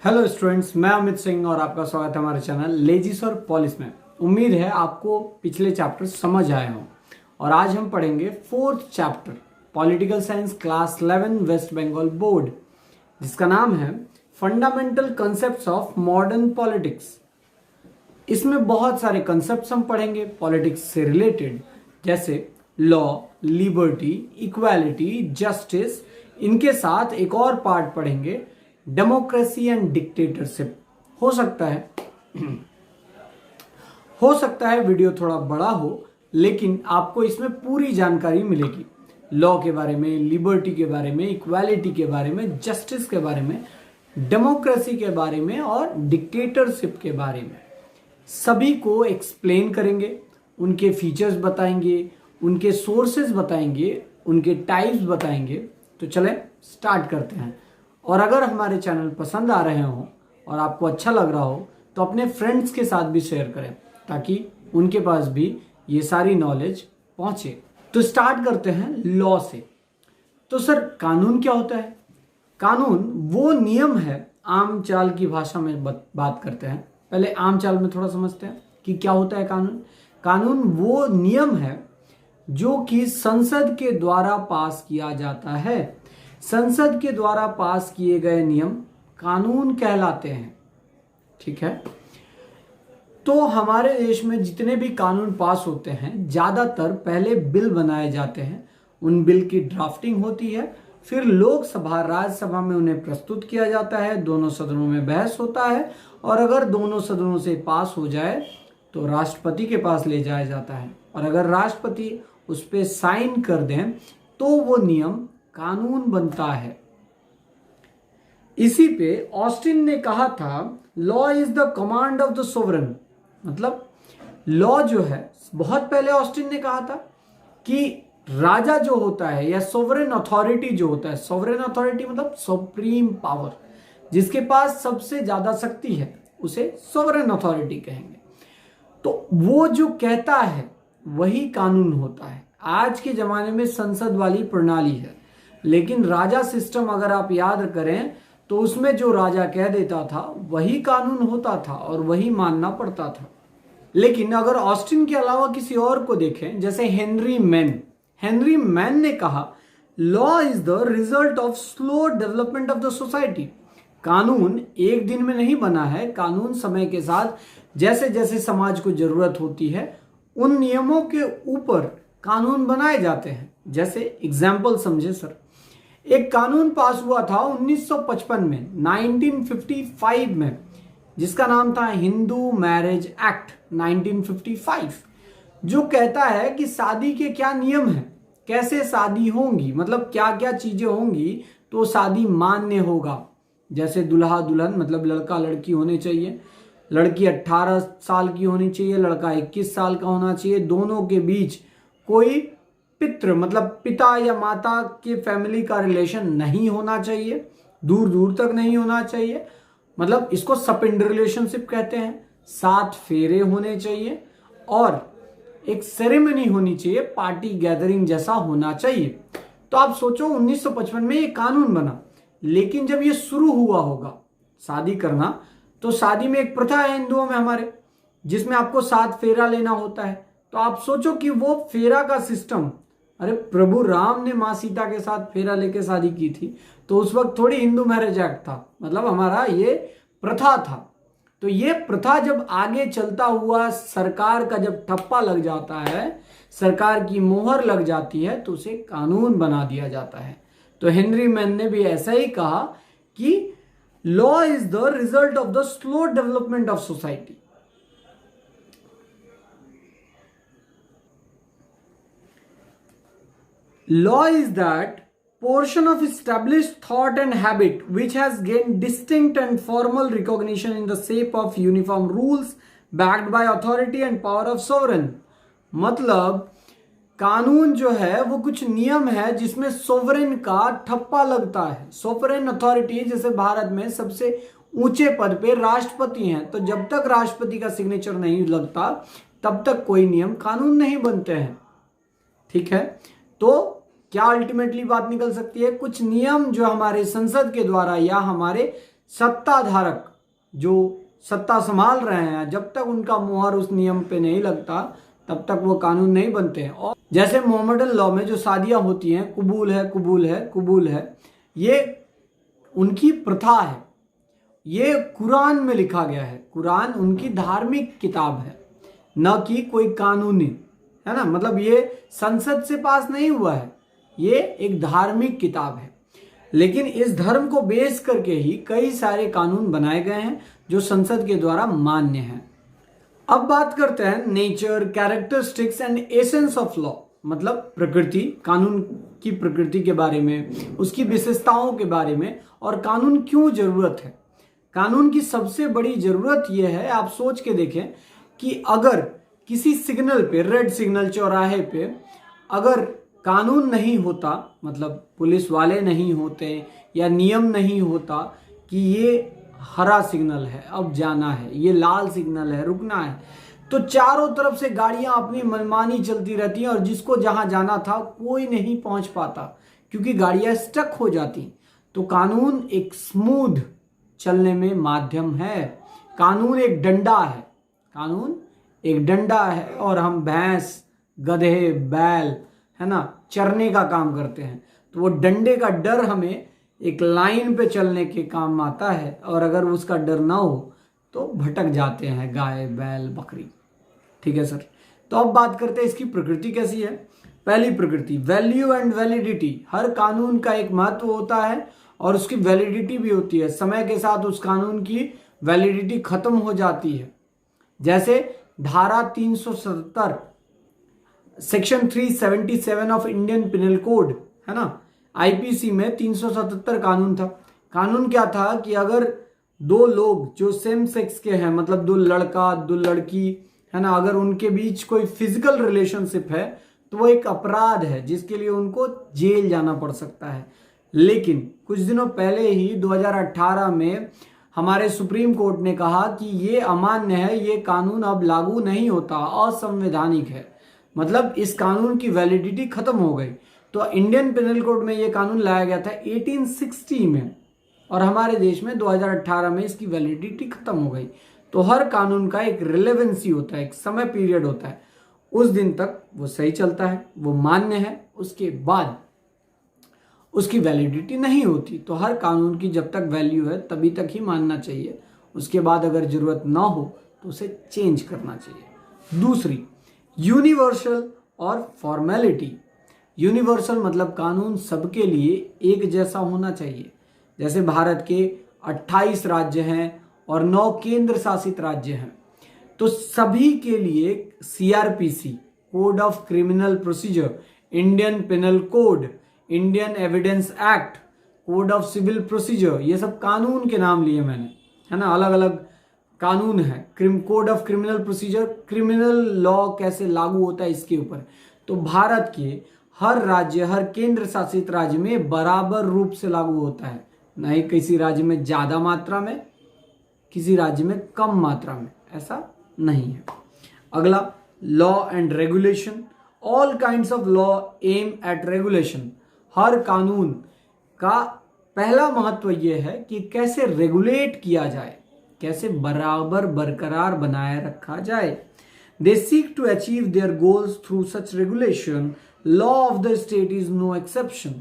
Hello students, मैं अमित सिंह और आपका स्वागत है हमारे चैनल लेजिस और पॉलिस में। उम्मीद है आपको पिछले चैप्टर समझ आए हों और आज हम पढ़ेंगे fourth chapter political science class 11 West Bengal board, जिसका नाम है fundamental concepts of modern politics. इसमें बहुत सारे कंसेप्ट्स हम पढ़ेंगे पॉलिटिक्स से रिलेटेड, जैसे लॉ, लिबर्टी, इक्वालिटी, जस्टिस। इनके साथ एक और पार्ट पढ़ेंगे डेमोक्रेसी एंड डिक्टेटरशिप। हो सकता है वीडियो थोड़ा बड़ा हो, लेकिन आपको इसमें पूरी जानकारी मिलेगी लॉ के बारे में, लिबर्टी के बारे में, इक्वालिटी के बारे में, जस्टिस के बारे में, डेमोक्रेसी के बारे में और डिक्टेटरशिप के बारे में। सभी को एक्सप्लेन करेंगे, उनके फीचर्स बताएंगे, उनके सोर्सेज बताएंगे, उनके टाइप्स बताएंगे। तो चलें स्टार्ट करते हैं। और अगर हमारे चैनल पसंद आ रहे हो और आपको अच्छा लग रहा हो तो अपने फ्रेंड्स के साथ भी शेयर करें, ताकि उनके पास भी ये सारी नॉलेज पहुंचे। तो स्टार्ट करते हैं लॉ से। तो सर, कानून क्या होता है? कानून वो नियम है, आम चाल की भाषा में बात करते हैं। पहले आम चाल में थोड़ा समझते हैं कि क्या होता है कानून। कानून वो नियम है जो कि संसद के द्वारा पास किया जाता है। संसद के द्वारा पास किए गए नियम कानून कहलाते हैं। ठीक है। तो हमारे देश में जितने भी कानून पास होते हैं, ज्यादातर पहले बिल बनाए जाते हैं, उन बिल की ड्राफ्टिंग होती है, फिर लोकसभा राज्यसभा में उन्हें प्रस्तुत किया जाता है, दोनों सदनों में बहस होता है, और अगर दोनों सदनों से पास हो जाए तो राष्ट्रपति के पास ले जाया जाता है, और अगर राष्ट्रपति उस पर साइन कर दें तो वो नियम कानून बनता है। इसी पे ऑस्टिन ने कहा था, law is the command of the sovereign. मतलब लॉ जो है, बहुत पहले ऑस्टिन ने कहा था कि राजा जो होता है या सोवरेन अथॉरिटी जो होता है, सोवरेन अथॉरिटी मतलब सुप्रीम पावर, जिसके पास सबसे ज्यादा शक्ति है, उसे सोवरेन अथॉरिटी कहेंगे। तो वो जो कहता है वही कानून होता है। आज के जमाने में संसद वाली प्रणाली है, लेकिन राजा सिस्टम अगर आप याद करें तो उसमें जो राजा कह देता था वही कानून होता था और वही मानना पड़ता था। लेकिन अगर ऑस्टिन के अलावा किसी और को देखें, जैसे हेनरी मैन ने कहा, law is the result of slow development of the society. कानून एक दिन में नहीं बना है। कानून समय के साथ जैसे जैसे समाज को जरूरत होती है, उन नियमों के ऊपर कानून बनाए जाते हैं। जैसे एग्जाम्पल समझे सर, एक कानून पास हुआ था 1955 में, 1955 में, जिसका नाम था हिंदू मैरिज एक्ट 1955, जो कहता है कि शादी के क्या नियम हैं, कैसे शादी होंगी, मतलब क्या क्या चीजें होंगी तो शादी मान्य होगा। जैसे दुल्हा दुल्हन, मतलब लड़का लड़की होने चाहिए, लड़की 18 साल की होनी चाहिए, लड़का 21 साल का होना चाहिए, दोनों के बीच कोई पितृ मतलब पिता या माता के फैमिली का रिलेशन नहीं होना चाहिए, दूर दूर तक नहीं होना चाहिए, मतलब इसको सपिंड रिलेशनशिप कहते हैं। 7 फेरे होने चाहिए और एक सेरेमनी होनी चाहिए, पार्टी गैदरिंग जैसा होना चाहिए। तो आप सोचो 1955 में ये कानून बना, लेकिन जब ये शुरू हुआ होगा शादी करना, तो शादी में एक प्रथा है हिंदुओं में हमारे, जिसमें आपको 7 फेरा लेना होता है। तो आप सोचो कि वो फेरा का सिस्टम, अरे प्रभु राम ने मां सीता के साथ फेरा लेके शादी की थी, तो उस वक्त थोड़ी हिंदू मैरिज एक्ट था, मतलब हमारा ये प्रथा था। तो ये प्रथा जब आगे चलता हुआ सरकार का जब ठप्पा लग जाता है, सरकार की मोहर लग जाती है, तो उसे कानून बना दिया जाता है। तो हेनरी मैन ने भी ऐसा ही कहा कि law is the result of the slow development of society. Law is that portion of established thought and habit which has gained distinct and formal recognition in the shape of uniform rules backed by authority and power of sovereign। मतलब कानून जो है वो कुछ नियम है जिसमें sovereign का ठप्पा लगता है। सोवरेन अथॉरिटी, जैसे भारत में सबसे ऊंचे पद पे राष्ट्रपति हैं, तो जब तक राष्ट्रपति का सिग्नेचर नहीं लगता तब तक कोई नियम कानून नहीं बनते हैं। ठीक है। तो क्या अल्टीमेटली बात निकल सकती है, कुछ नियम जो हमारे संसद के द्वारा या हमारे सत्ताधारक जो सत्ता संभाल रहे हैं, जब तक उनका मुहर उस नियम पे नहीं लगता तब तक वो कानून नहीं बनते हैं। और जैसे मोहम्मदन लॉ में जो शादियां होती हैं, कबूल है कबूल है कबूल है, ये उनकी प्रथा है, ये कुरान में लिखा गया है। कुरान उनकी धार्मिक किताब है, न कि कोई कानूनी, है ना। मतलब ये संसद से पास नहीं हुआ है, ये एक धार्मिक किताब है। लेकिन इस धर्म को बेस करके ही कई सारे कानून बनाए गए हैं जो संसद के द्वारा मान्य हैं। अब बात करते हैं nature, characteristics and essence of law, मतलब प्रकृति, कानून की प्रकृति के बारे में, उसकी विशेषताओं के बारे में, और कानून क्यों जरूरत है। कानून की सबसे बड़ी जरूरत यह है, आप सोच के देखें कि अगर किसी सिग्नल पे, रेड सिग्नल चौराहे पे, अगर कानून नहीं होता, मतलब पुलिस वाले नहीं होते या नियम नहीं होता कि ये हरा सिग्नल है अब जाना है, ये लाल सिग्नल है रुकना है, तो चारों तरफ से गाड़ियां अपनी मनमानी चलती रहती हैं और जिसको जहां जाना था कोई नहीं पहुंच पाता क्योंकि गाड़ियां स्टक हो जाती। तो कानून एक स्मूथ चलने में माध्यम है। कानून एक डंडा है, कानून एक डंडा है, और हम भैंस, गधे, बैल, है ना, चरने का काम करते हैं, तो वो डंडे का डर हमें एक लाइन पे चलने के काम आता है, और अगर उसका डर ना हो तो भटक जाते हैं गाय, बैल, बकरी। ठीक है सर। तो अब बात करते हैं इसकी प्रकृति कैसी है। पहली प्रकृति, वैल्यू एंड वैलिडिटी। हर कानून का एक महत्व होता है और उसकी वैलिडिटी भी होती है। समय के साथ उस कानून की वैलिडिटी खत्म हो जाती है। जैसे धारा 377 section 377 of Indian penal code, है ना, आईपीसी में 377 कानून था। कानून क्या था कि अगर दो लोग जो सेम सेक्स के हैं, मतलब दो लड़का दो लड़की, है ना, अगर उनके बीच कोई फिजिकल रिलेशनशिप है तो वो एक अपराध है जिसके लिए उनको जेल जाना पड़ सकता है। लेकिन कुछ दिनों पहले ही 2018 में हमारे सुप्रीम कोर्ट ने कहा कि ये अमान्य है, ये कानून अब लागू नहीं होता, असंवैधानिक है। मतलब इस कानून की वैलिडिटी खत्म हो गई। तो इंडियन पिनल कोड में ये कानून लाया गया था 1860 में, और हमारे देश में 2018 में इसकी वैलिडिटी खत्म हो गई। तो हर कानून का एक रिलेवेंसी होता है, एक समय पीरियड होता है, उस दिन तक वो सही चलता है, वो मान्य है, उसके बाद उसकी वैलिडिटी नहीं होती। तो हर कानून की जब तक वैल्यू है तभी तक ही मानना चाहिए, उसके बाद अगर जरूरत ना हो तो उसे चेंज करना चाहिए। दूसरी, यूनिवर्सल और फॉर्मेलिटी। यूनिवर्सल मतलब कानून सबके लिए एक जैसा होना चाहिए। जैसे भारत के 28 राज्य हैं और 9 केंद्र शासित राज्य हैं, तो सभी के लिए CrPC, code of criminal procedure, Indian penal code, Indian evidence act, code of civil procedure, ये सब कानून के नाम लिए मैंने, है ना, अलग अलग कानून है। Code of criminal procedure, criminal law कैसे लागू होता है इसके ऊपर। तो भारत के हर राज्य, हर केंद्र शासित राज्य में बराबर रूप से लागू होता है, ना ही किसी राज्य में ज्यादा मात्रा में, किसी राज्य में कम मात्रा में, ऐसा नहीं है। अगला, law and regulation. All kinds of law aimed at regulation. हर कानून का पहला महत्व यह है कि कैसे रेगुलेट किया जाए, कैसे बराबर बरकरार बनाए रखा जाए। They seek to achieve their goals through such regulation. Law of the state is no exception.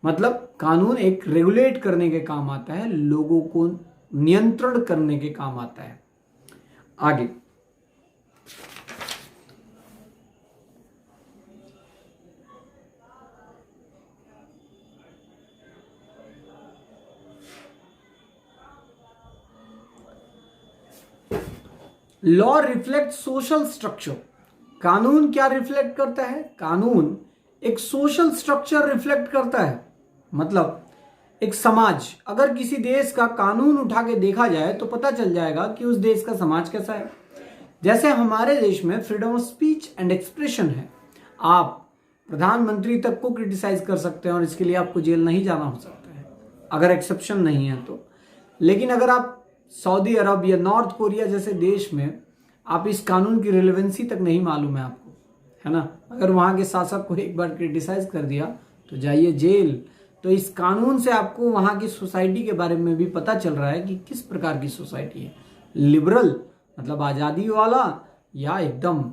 मतलब कानून एक रेगुलेट करने के काम आता है, लोगों को नियंत्रण करने के काम आता है। आगे, लॉ रिफ्लेक्ट सोशल स्ट्रक्चर। कानून क्या रिफ्लेक्ट करता है? कानून एक सोशल स्ट्रक्चर रिफ्लेक्ट करता है। मतलब एक समाज, अगर किसी देश का कानून उठा के देखा जाए तो पता चल जाएगा कि उस देश का समाज कैसा है। जैसे हमारे देश में freedom of speech and expression है, आप प्रधानमंत्री तक को क्रिटिसाइज कर सकते हैं और इसके लिए आपको जेल नहीं जाना हो सकता है, अगर एक्सेप्शन नहीं है तो। लेकिन अगर आप सऊदी अरब या नॉर्थ कोरिया जैसे देश में, आप इस कानून की रिलेवेंसी तक नहीं मालूम है आपको, है ना, अगर वहां के शासक को एक बार क्रिटिसाइज कर दिया तो जाइए जेल। तो इस कानून से आपको वहां की सोसाइटी के बारे में भी पता चल रहा है कि किस प्रकार की सोसाइटी है, लिबरल मतलब आजादी वाला, या एकदम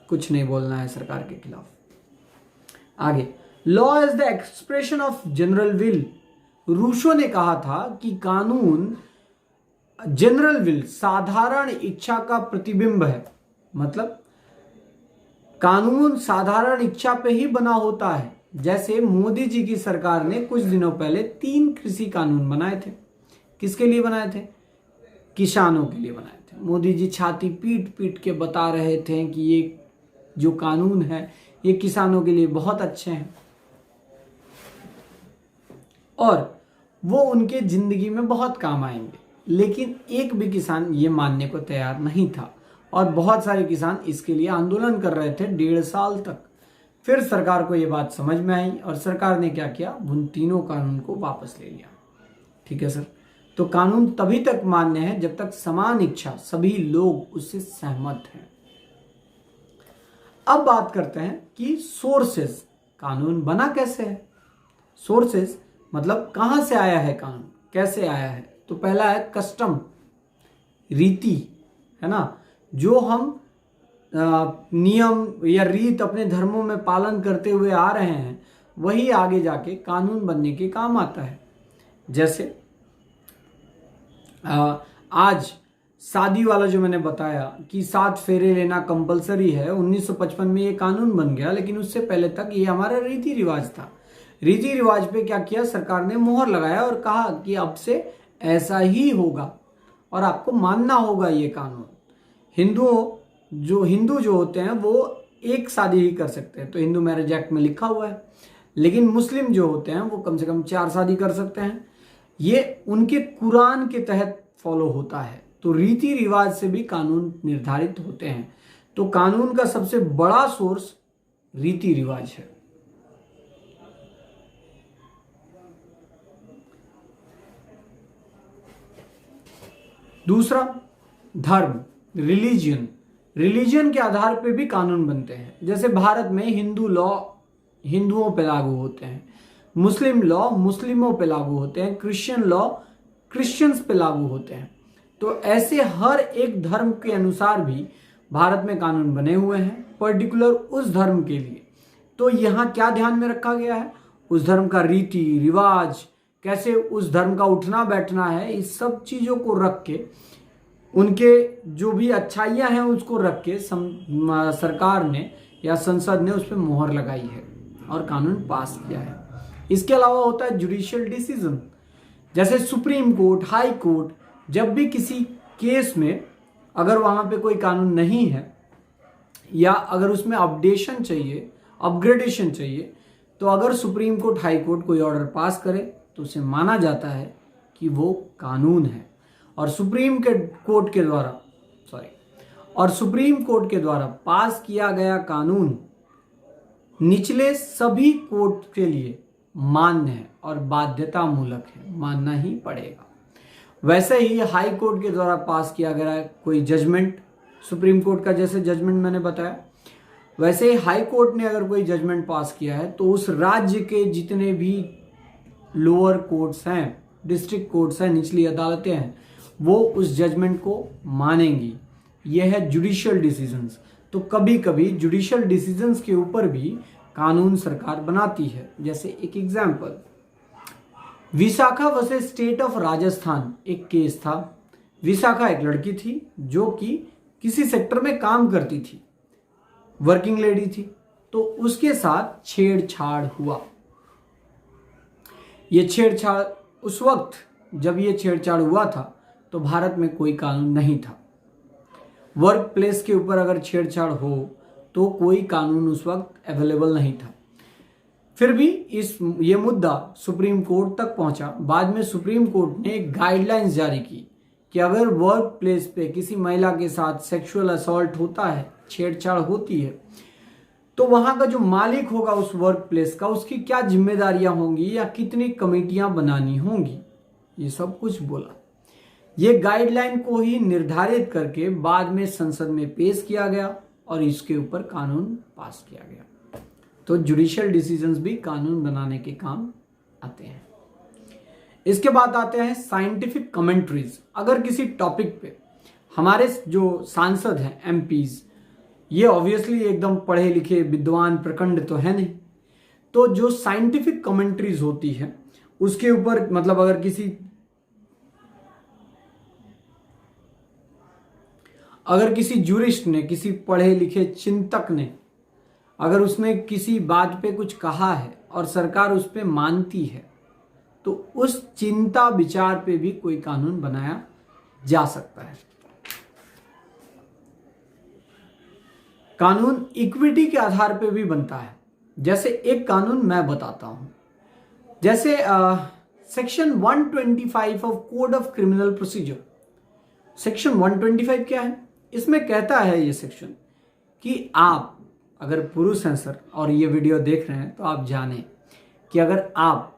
कुछ नहीं बोलना है सरकार के खिलाफ। आगे, law is the expression of general will. Rousseau ने कहा था कि कानून जनरल विल, साधारण इच्छा का प्रतिबिंब है। मतलब कानून साधारण इच्छा पे ही बना होता है। जैसे मोदी जी की सरकार ने कुछ दिनों पहले 3 कृषि कानून बनाए थे। किसके लिए बनाए थे? किसानों के लिए बनाए थे। मोदी जी छाती पीट पीट के बता रहे थे कि ये जो कानून है ये किसानों के लिए बहुत अच्छे हैं, और वो उनके जिंदगी में बहुत काम आएंगे। लेकिन एक भी किसान ये मानने को तैयार नहीं था, और बहुत सारे किसान इसके लिए आंदोलन कर रहे थे 1.5 साल तक। फिर सरकार को ये बात समझ में आई और सरकार ने क्या किया, उन तीनों कानून को वापस ले लिया। ठीक है सर, तो कानून तभी तक मान्य है जब तक समान इच्छा सभी लोग उससे सहमत हैं। अब बात करते हैं कि सोर्सेस, कानून बना कैसे है। सोर्सेस मतलब कहां से आया है कानून, कैसे आया है। तो पहला है कस्टम, रीति, है ना, जो हम नियम या रीत अपने धर्मों में पालन करते हुए आ रहे हैं, वही आगे जाके कानून बनने के काम आता है। जैसे आज शादी वाला जो मैंने बताया कि 7 फेरे लेना कंपलसरी है, 1955 में ये कानून बन गया, लेकिन उससे पहले तक ये हमारा रीति रिवाज था। रीति रिवाज पे क्या किया, सरकार ने मोहर लगाया और कहा कि अब से ऐसा ही होगा और आपको मानना होगा ये कानून। हिंदू जो होते हैं वो एक शादी ही कर सकते हैं, तो हिंदू मैरिज एक्ट में लिखा हुआ है। लेकिन मुस्लिम जो होते हैं वो कम से कम 4 शादी कर सकते हैं। ये उनके कुरान के तहत फॉलो होता है। तो रीति रिवाज से भी कानून निर्धारित होते हैं। तो कानून का सबसे बड़ा सोर्स रीति रिवाज है। दूसरा, धर्म, रिलीजन के आधार पे भी कानून बनते हैं। जैसे भारत में हिंदू लॉ हिंदुओं पे लागू होते हैं, मुस्लिम लॉ मुस्लिमों पे लागू होते हैं, क्रिश्चियन लॉ क्रिश्चियंस पे लागू होते हैं। तो ऐसे हर एक धर्म के अनुसार भी भारत में कानून बने हुए हैं, पर्टिकुलर उस धर्म के लिए। तो यहाँ क्या ध्यान में रखा गया है, उस धर्म का रीति रिवाज, कैसे उस धर्म का उठना बैठना है, इस सब चीज़ों को रख के, उनके जो भी अच्छाइयाँ हैं उसको रख के सरकार ने या संसद ने उस पर मोहर लगाई है और कानून पास किया है। इसके अलावा होता है जुडिशियल डिसीजन। जैसे सुप्रीम कोर्ट, हाई कोर्ट, जब भी किसी केस में अगर वहाँ पे कोई कानून नहीं है या अगर उसमें अपडेशन चाहिए, अपग्रेडेशन चाहिए, तो अगर सुप्रीम कोर्ट, हाई कोर्ट कोई ऑर्डर पास करे तो उसे माना जाता है कि वो कानून है। और सुप्रीम कोर्ट के द्वारा पास किया गया कानून निचले सभी कोर्ट के लिए मान्य है और बाध्यतामूलक है, मानना ही पड़ेगा। वैसे ही हाई कोर्ट के द्वारा पास किया गया कोई जजमेंट, सुप्रीम कोर्ट का जैसे जजमेंट मैंने बताया, वैसे ही हाई कोर्ट ने अगर कोई जजमेंट पास किया है तो उस राज्य के जितने भी लोअर कोर्ट्स हैं, डिस्ट्रिक्ट कोर्ट्स हैं, निचली अदालतें हैं, वो उस जजमेंट को मानेंगी। यह है जुडिशियल डिसीजंस। तो कभी कभी जुडिशियल डिसीजंस के ऊपर भी कानून सरकार बनाती है। जैसे एक example, Vishakha versus state of Rajasthan एक केस था। विशाखा एक लड़की थी जो कि किसी सेक्टर में काम करती थी, वर्किंग लेडी थी, तो उसके साथ छेड़छाड़ हुआ। ये छेड़छाड़, उस वक्त जब ये छेड़छाड़ हुआ था तो भारत में कोई कानून नहीं था। वर्क प्लेस के ऊपर अगर छेड़छाड़ हो तो कोई कानून उस वक्त अवेलेबल नहीं था। फिर भी ये मुद्दा सुप्रीम कोर्ट तक पहुंचा। बाद में सुप्रीम कोर्ट ने एक गाइडलाइंस जारी की कि अगर वर्क प्लेस पे किसी महिला के साथ सेक्सुअल असॉल्ट होता है, छेड़छाड़ होती है, तो वहां का जो मालिक होगा उस वर्क प्लेस का, उसकी क्या जिम्मेदारियां होंगी या कितनी कमेटियां बनानी होंगी, ये सब कुछ बोला। ये गाइडलाइन को ही निर्धारित करके बाद में संसद में पेश किया गया और इसके ऊपर कानून पास किया गया। तो जुडिशियल डिसीजंस भी कानून बनाने के काम आते हैं। इसके बाद आते हैं साइंटिफिक कमेंट्रीज। अगर किसी टॉपिक पे हमारे जो सांसद हैं एमपीज, ये ऑब्वियसली एकदम पढ़े लिखे विद्वान प्रखंड तो है नहीं, तो जो साइंटिफिक कमेंट्रीज होती है उसके ऊपर मतलब अगर किसी जूरिस्ट ने, किसी पढ़े लिखे चिंतक ने, अगर उसने किसी बात पे कुछ कहा है और सरकार उस पे मानती है, तो उस चिंता विचार पे भी कोई कानून बनाया जा सकता है। कानून इक्विटी के आधार पे भी बनता है। जैसे एक कानून मैं बताता हूं, जैसे section 125 of code of criminal procedure. Section 125 क्या है? इसमें कहता है ये सेक्शन कि आप अगर पुरुष हैं सर और ये वीडियो देख रहे हैं तो आप जानें कि अगर आप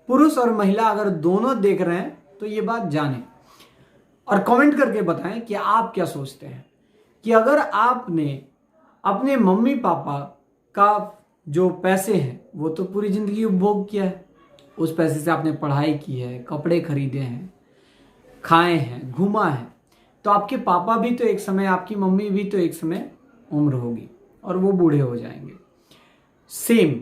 पुरुष और महिला अगर दोनों देख रहे हैं तो ये बात जानें और कमेंट करके बताएं कि आप क्या सोचते हैं कि अगर आपने अपने मम्मी पापा का जो पैसे हैं वो तो पूरी जिंदगी उपभोग किया है, उस पैसे से आपने पढ़ाई की है, कपड़े खरीदे हैं, खाए हैं, घूमा है, तो आपके पापा भी तो एक समय, आपकी मम्मी भी तो एक समय उम्र होगी और वो बूढ़े हो जाएंगे। सेम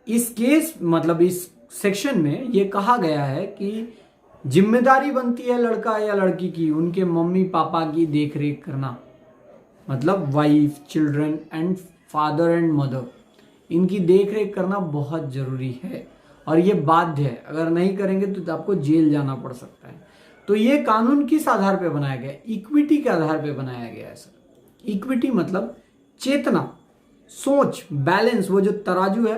इस केस मतलब इस सेक्शन में ये कहा गया है कि जिम्मेदारी बनती है लड़का या लड़की की उनके मम्मी पापा की देख रेख करना, मतलब wife, children and father and mother, इनकी देख रेख करना बहुत जरूरी है और ये बाध्य है। अगर नहीं करेंगे तो आपको जेल जाना पड़ सकता है। तो ये कानून किस आधार पे बनाया गया? इक्विटी के आधार पे बनाया गया है सर। इक्विटी मतलब चेतना, सोच, बैलेंस, वो जो तराजू है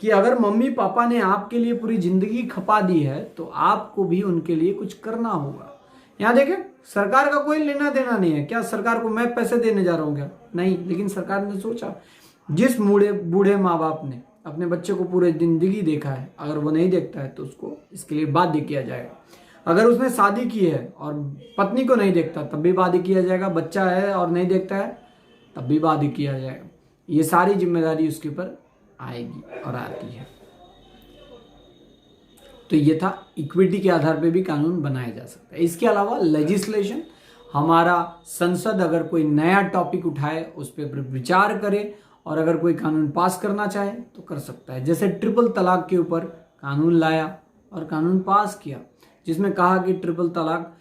कि अगर मम्मी पापा ने आपके लिए पूरी जिंदगी खपा दी है तो आपको भी उनके लिए कुछ करना होगा। यहाँ देखें, सरकार का कोई लेना देना नहीं है। क्या सरकार को मैं पैसे देने जा रहा हूँ क्या? नहीं, लेकिन सरकार ने सोचा जिस बूढ़े माँ बाप ने अपने बच्चे को पूरे जिंदगी देखा है, अगर वो नहीं देखता है तो उसको इसके लिए बाध्य किया जाएगा। अगर उसने शादी की है और पत्नी को नहीं देखता तब भी बाध्य किया जाएगा, बच्चा है और नहीं देखता है तब भी बाध्य किया जाएगा। ये सारी जिम्मेदारी उसके ऊपर आएगी और आती है। तो ये था, इक्विटी के आधार पे भी कानून बनाया जा सकता है। इसके अलावा लेजिस्लेशन, हमारा संसद अगर कोई नया टॉपिक उठाए उस पर विचार करे और अगर कोई कानून पास करना चाहे तो कर सकता है। जैसे ट्रिपल तलाक के ऊपर कानून लाया और कानून पास किया, जिसमें कहा कि ट्रिपल तलाक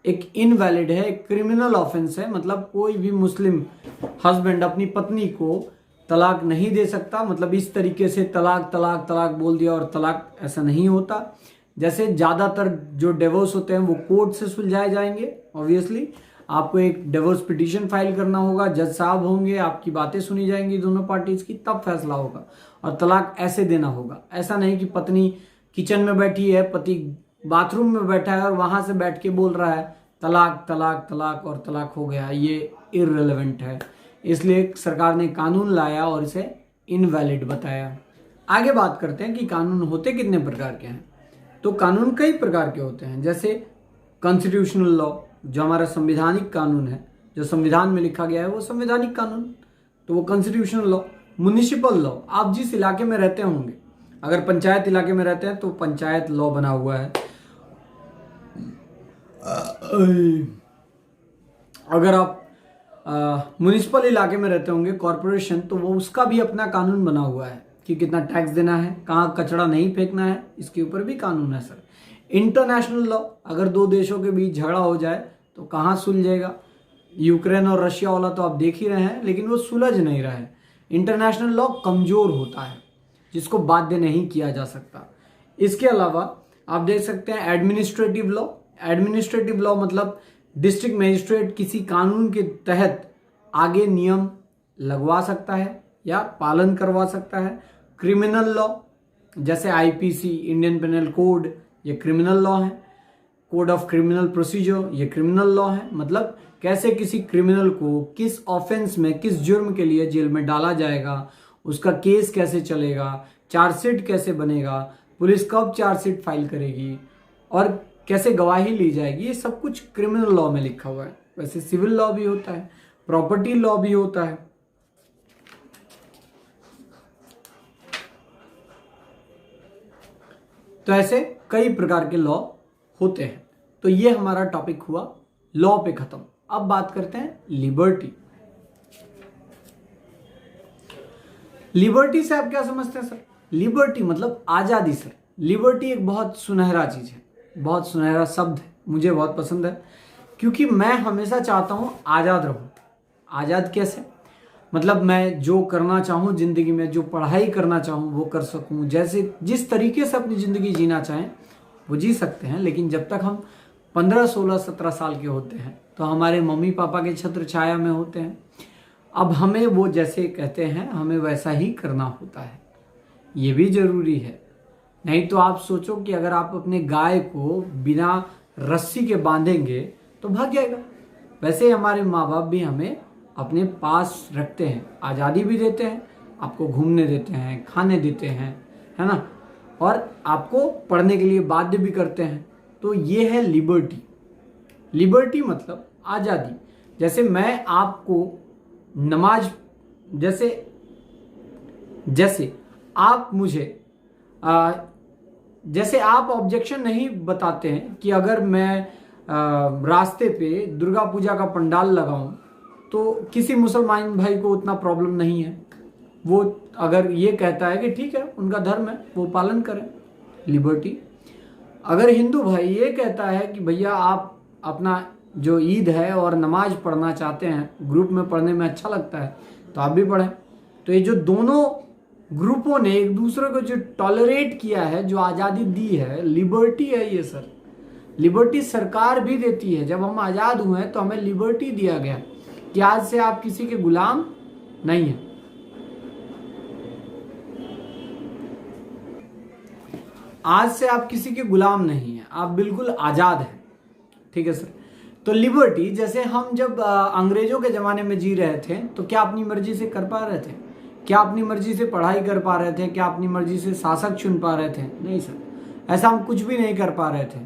एक इनवैलिड है, एक क्रिमिनल ऑफेंस है। मतलब कोई भी मुस्लिम हस्बैंड अपनी पत्नी को तलाक नहीं दे सकता। मतलब इस तरीके से तलाक तलाक तलाक बोल दिया और तलाक, ऐसा नहीं होता। जैसे ज़्यादातर जो डिवोर्स होते हैं वो कोर्ट से सुलझाए जाएंगे। ऑब्वियसली आपको एक डिवोर्स पिटीशन फाइल करना होगा, जज साहब होंगे, आपकी बातें सुनी जाएंगी दोनों पार्टीज की, तब फैसला होगा। और तलाक ऐसे देना होगा, ऐसा नहीं कि पत्नी किचन में बैठी है, पति बाथरूम में बैठा है और वहां से बैठ के बोल रहा है तलाक तलाक तलाक और तलाक हो गया। ये इररिलेवेंट है, इसलिए सरकार ने कानून लाया और इसे इनवैलिड बताया। आगे बात करते हैं कि कानून होते कितने प्रकार के हैं। तो कानून कई प्रकार के होते हैं। जैसे कॉन्स्टिट्यूशनल लॉ, जो हमारा संवैधानिक कानून है, जो संविधान में लिखा गया है वो संवैधानिक कानून, तो वो कॉन्स्टिट्यूशनल लॉ। म्युनिसिपल लॉ, आप जिस इलाके में रहते होंगे, अगर पंचायत इलाके में रहते हैं तो पंचायत लॉ बना हुआ है। अगर आप म्युनिसिपल इलाके में रहते होंगे, कॉरपोरेशन, तो वो उसका भी अपना कानून बना हुआ है कि कितना टैक्स देना है, कहाँ कचरा नहीं फेंकना है, इसके ऊपर भी कानून है सर। इंटरनेशनल लॉ, अगर दो देशों के बीच झगड़ा हो जाए तो कहाँ सुलझेगा? यूक्रेन और रशिया वाला तो आप देख ही रहे हैं, लेकिन वो सुलझ नहीं रहा है। इंटरनेशनल लॉ कमजोर होता है, जिसको बाध्य नहीं किया जा सकता। इसके अलावा आप देख सकते हैं एडमिनिस्ट्रेटिव लॉ। एडमिनिस्ट्रेटिव लॉ मतलब डिस्ट्रिक्ट मजिस्ट्रेट किसी कानून के तहत आगे नियम लगवा सकता है या पालन करवा सकता है। क्रिमिनल लॉ, जैसे आईपीसी, इंडियन पेनल कोड, ये क्रिमिनल लॉ है। कोड ऑफ क्रिमिनल प्रोसीजर, ये क्रिमिनल लॉ है। मतलब कैसे किसी क्रिमिनल को किस ऑफेंस में, किस जुर्म के लिए जेल में डाला जाएगा, उसका केस कैसे चलेगा, चार्जशीट कैसे बनेगा, पुलिस कब चार्जशीट फाइल करेगी और कैसे गवाही ली जाएगी, ये सब कुछ क्रिमिनल लॉ में लिखा हुआ है। वैसे सिविल लॉ भी होता है, प्रॉपर्टी लॉ भी होता है। तो ऐसे कई प्रकार के लॉ होते हैं। तो ये हमारा टॉपिक हुआ लॉ पे खत्म। अब बात करते हैं लिबर्टी। लिबर्टी से आप क्या समझते हैं सर? लिबर्टी मतलब आजादी सर। लिबर्टी एक बहुत सुनहरा चीज है, बहुत सुनहरा शब्द है, मुझे बहुत पसंद है, क्योंकि मैं हमेशा चाहता हूं आजाद रहूं। आजाद कैसे? मतलब मैं जो करना चाहूं जिंदगी में, जो पढ़ाई करना चाहूं वो कर सकूं, जैसे जिस तरीके से अपनी जिंदगी जीना चाहें वो जी सकते हैं। लेकिन जब तक हम 15, 16, 17 साल के होते हैं तो हमारे मम्मी पापा के छत्र छाया में होते हैं। अब हमें वो जैसे कहते हैं हमें वैसा ही करना होता है, ये भी जरूरी है। नहीं तो आप सोचो कि अगर आप अपने गाय को बिना रस्सी के बांधेंगे तो भाग जाएगा। वैसे हमारे माँ बाप भी हमें अपने पास रखते हैं, आज़ादी भी देते हैं, आपको घूमने देते हैं, खाने देते हैं, है ना, और आपको पढ़ने के लिए बाध्य भी करते हैं। तो ये है लिबर्टी। लिबर्टी मतलब आज़ादी। जैसे मैं आपको नमाज, जैसे आप मुझे जैसे आप ऑब्जेक्शन नहीं बताते हैं कि अगर मैं रास्ते पे दुर्गा पूजा का पंडाल लगाऊं तो किसी मुसलमान भाई को उतना प्रॉब्लम नहीं है। वो अगर ये कहता है कि ठीक है उनका धर्म है वो पालन करें, लिबर्टी। अगर हिंदू भाई ये कहता है कि भैया आप अपना जो ईद है और नमाज पढ़ना चाहते हैं, ग्रुप में पढ़ने में अच्छा लगता है तो आप भी पढ़ें। तो ये जो दोनों ग्रुपों ने एक दूसरे को जो टॉलरेट किया है, जो आज़ादी दी है, लिबर्टी है ये सर। लिबर्टी सरकार भी देती है। जब हम आज़ाद हुए तो हमें लिबर्टी दिया गया कि आज से आप किसी के गुलाम नहीं हैं। आज से आप किसी के गुलाम नहीं हैं, आप बिल्कुल आज़ाद हैं। ठीक है सर। तो लिबर्टी, जैसे हम जब अंग्रेजों के ज़माने में जी रहे थे तो क्या अपनी मर्जी से कर पा रहे थे? क्या अपनी मर्जी से पढ़ाई कर पा रहे थे? क्या अपनी मर्जी से शासक चुन पा रहे थे? नहीं सर, ऐसा हम कुछ भी नहीं कर पा रहे थे,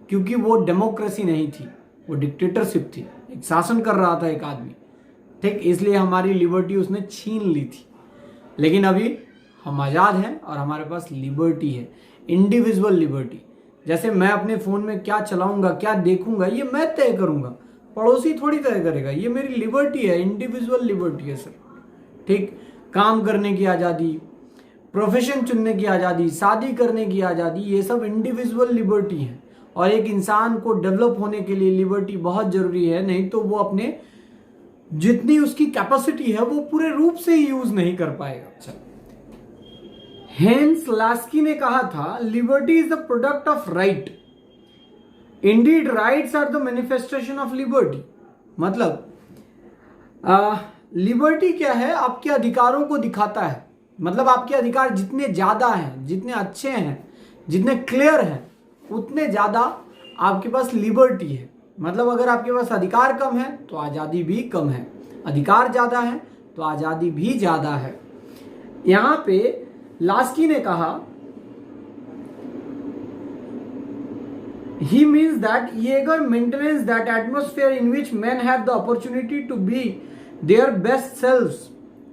क्योंकि वो डेमोक्रेसी नहीं थी, वो डिक्टेटरशिप थी। एक शासन कर रहा था एक आदमी, ठीक, इसलिए हमारी लिबर्टी उसने छीन ली थी। लेकिन अभी हम आज़ाद हैं और हमारे पास लिबर्टी है, इंडिविजुअल लिबर्टी। जैसे मैं अपने फ़ोन में क्या चलाऊंगा, क्या देखूंगा, ये मैं तय करूंगा, पड़ोसी थोड़ी तय करेगा। ये मेरी लिबर्टी है, इंडिविजुअल लिबर्टी है सर। ठीक, काम करने की आज़ादी, प्रोफेशन चुनने की आज़ादी, शादी करने की आज़ादी, ये सब इंडिविजुअल लिबर्टी है। और एक इंसान को डेवलप होने के लिए लिबर्टी बहुत ज़रूरी है, नहीं तो वो अपने जितनी उसकी कैपेसिटी है वो पूरे रूप से ही यूज नहीं कर पाएगा। अच्छा, हेंस लास्की ने कहा था liberty is the product of right, indeed rights are the manifestation of liberty. मतलब लिबर्टी क्या है? आपके अधिकारों को दिखाता है। मतलब आपके अधिकार जितने ज्यादा हैं, जितने अच्छे हैं, जितने क्लियर हैं, उतने ज्यादा आपके पास लिबर्टी है। मतलब अगर आपके पास अधिकार कम है तो आजादी भी कम है, अधिकार ज्यादा है तो आजादी भी ज्यादा है। यहां पे लास्की ने कहा he means that Jaeger maintains that atmosphere in which men have the opportunity to be their best selves।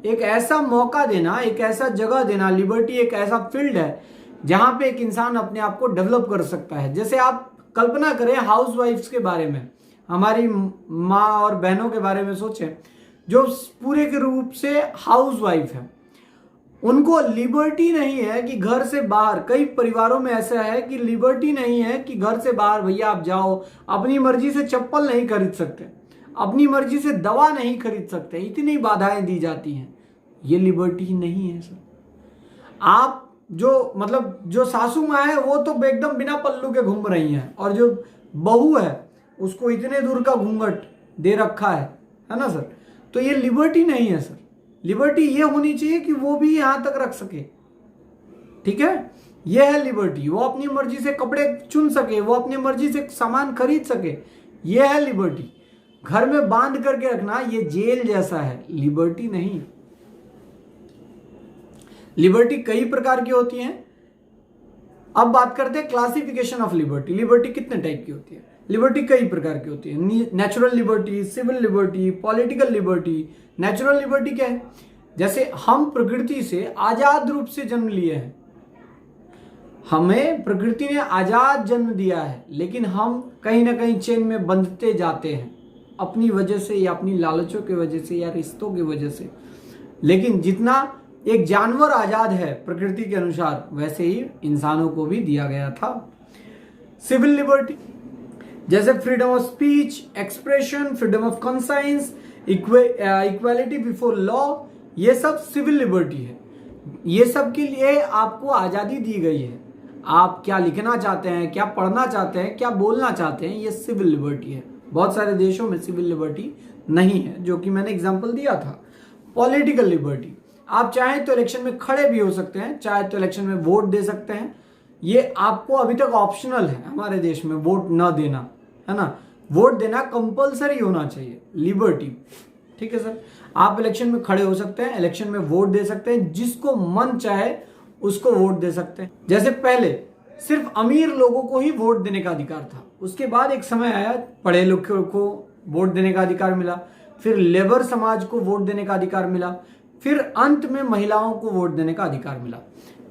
एक ऐसा मौका देना, एक ऐसा जगह देना, लिबर्टी एक ऐसा फील्ड है जहां पे एक इंसान अपने आप को डेवलप कर सकता है। जैसे आप कल्पना करें हाउस वाइफ्स के बारे में, हमारी माँ और बहनों के बारे में सोचें जो पूरे के रूप से हाउस वाइफ है। उनको लिबर्टी नहीं है कि घर से बाहर, कई परिवारों में ऐसा है कि लिबर्टी नहीं है कि घर से बाहर भैया आप जाओ, अपनी मर्जी से चप्पल नहीं खरीद सकते, अपनी मर्जी से दवा नहीं खरीद सकते, इतनी बाधाएं दी जाती हैं। ये लिबर्टी नहीं है सर। आप जो मतलब जो सासू माँ है वो तो एकदम बिना पल्लू के घूम रही हैं, और जो बहू है उसको इतने दूर का घूंघट दे रखा है ना सर। तो ये लिबर्टी नहीं है सर। लिबर्टी ये होनी चाहिए कि वो भी यहां तक रख सके। ठीक है, ये है लिबर्टी। वो अपनी मर्जी से कपड़े चुन सके, वो अपनी मर्जी से सामान खरीद सके, ये है लिबर्टी। घर में बांध करके रखना ये जेल जैसा है, लिबर्टी नहीं। लिबर्टी कई प्रकार की होती हैं। अब बात करते हैं क्लासिफिकेशन ऑफ लिबर्टी। लिबर्टी कितने टाइप की होती है? लिबर्टी कई प्रकार की होती है। Natural liberty, civil liberty, political liberty. Natural liberty क्या है? जैसे हम प्रकृति से आजाद रूप से जन्म लिए हैं, हमें प्रकृति ने आजाद जन्म दिया है, लेकिन हम कहीं ना कहीं चेन में बंधते जाते हैं अपनी वजह से, या अपनी लालचों की वजह से, या रिश्तों की वजह से। लेकिन जितना एक जानवर आजाद है प्रकृति के अनुसार, वैसे ही इंसानों को भी दिया गया था सिविल लिबर्टी, जैसे freedom of speech, expression, freedom of conscience, equality before law, ये सब सिविल लिबर्टी है। ये सब के लिए आपको आजादी दी गई है। आप क्या लिखना चाहते हैं, क्या पढ़ना चाहते हैं, क्या बोलना चाहते हैं, ये सिविल लिबर्टी है। बहुत सारे देशों में सिविल लिबर्टी नहीं है, जो कि मैंने एग्जांपल दिया था। पॉलिटिकल लिबर्टी, आप चाहें तो इलेक्शन में खड़े भी हो सकते हैं, चाहे तो इलेक्शन में वोट दे सकते हैं। ये आपको अभी तक ऑप्शनल है हमारे देश में वोट न देना, है ना। वोट देना कंपलसरी होना चाहिए, लिबर्टी, ठीक है सर। आप इलेक्शन में खड़े हो सकते हैं, इलेक्शन में वोट दे सकते हैं, जिसको मन चाहे उसको वोट दे सकते हैं। जैसे पहले सिर्फ अमीर लोगों को ही वोट देने का अधिकार था, उसके बाद एक समय आया पढ़े लिखे को वोट देने का अधिकार मिला, फिर लेबर समाज को वोट देने का अधिकार मिला, फिर अंत में महिलाओं को वोट देने का अधिकार मिला।